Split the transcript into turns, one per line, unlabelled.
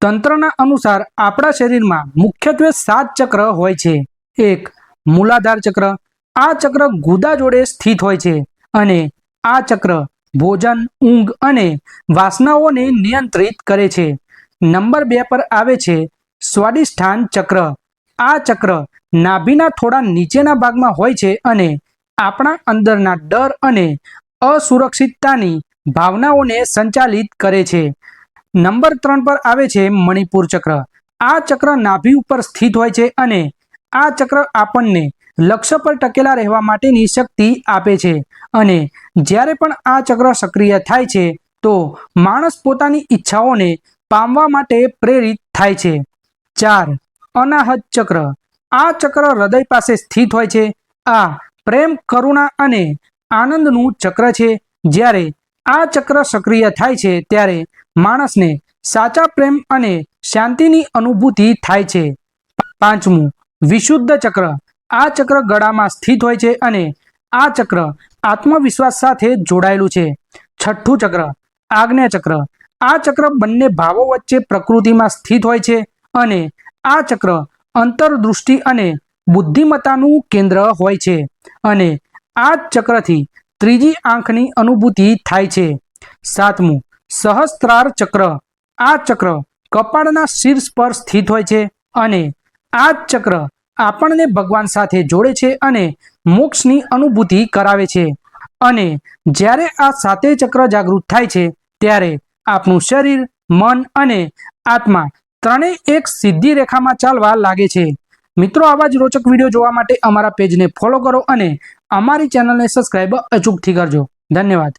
તંત્રના અનુસાર આપણા શરીરમાં મુખ્યત્વે 7 ચક્ર હોય છે। 1 મૂલાધાર ચક્ર, આ ચક્ર ગુદા જોડે સ્થિત હોય છે અને આ ચક્ર ભોજન, ઊંઘ અને વાસનાઓને નિયંત્રિત કરે છે। નંબર 2 પર આવે છે સ્વાદિષ્ઠાન ચક્ર, આ ચક્ર નાભીના થોડા નીચેના ભાગમાં હોય છે અને આપણા અંદરના ડર અને અસુરક્ષિતતાની ભાવનાઓને સંચાલિત કરે છે। નંબર 3 પર આવે છે મણિપુર ચક્ર, આ ચક્ર નાભી ઉપર સ્થિત હોય છે અને આ ચક્ર આપણને લક્ષ્ય પર ટકેલા રહેવા માટેની શક્તિ આપે છે અને જ્યારે પણ આ ચક્ર સક્રિય થાય છે તો માણસ પોતાની ઈચ્છાઓને પામવા માટે પ્રેરિત થાય છે। 4 અનાહત ચક્ર, આ ચક્ર હૃદય પાસે સ્થિત હોય છે। આ પ્રેમ, કરુણા અને આનંદનું ચક્ર છે। જ્યારે આ ચક્ર સક્રિય થાય છે ત્યારે માણસને સાચા પ્રેમ અને શાંતિની અનુભૂતિ થાય છે। 5 વિશુદ્ધ ચક્ર, આ ચક્ર ગળામાં સ્થિત હોય છે અને આ ચક્ર આત્મવિશ્વાસ સાથે જોડાયેલું છે। 6 ચક્ર આજ્ઞા ચક્ર, આ ચક્ર બંને ભાવો વચ્ચે પ્રકૃતિમાં સ્થિત હોય છે અને આ ચક્ર અંતરદૃષ્ટિ અને બુદ્ધિમત્તાનું કેન્દ્ર હોય છે અને આ ચક્રથી ત્રીજી આંખની અનુભૂતિ થાય છે। 7 સહસ્ત્રાર ચક્ર, આ ચક્ર કપાળના શીર્ષ પર સ્થિત હોય છે અને આ ચક્ર આપણને ભગવાન સાથે જોડે છે અને મોક્ષની અનુભૂતિ કરાવે છે અને જ્યારે આ સાતેય ચક્ર જાગૃત થાય છે ત્યારે આપણું શરીર, મન અને આત્મા ત્રણેય એક સીધી રેખામાં ચાલવા લાગે છે। મિત્રો, આવા જ રોચક વિડીયો જોવા માટે અમારા પેજને ફોલો કરો અને અમારી ચેનલને સબસ્ક્રાઇબ અચૂકથી કરજો। ધન્યવાદ।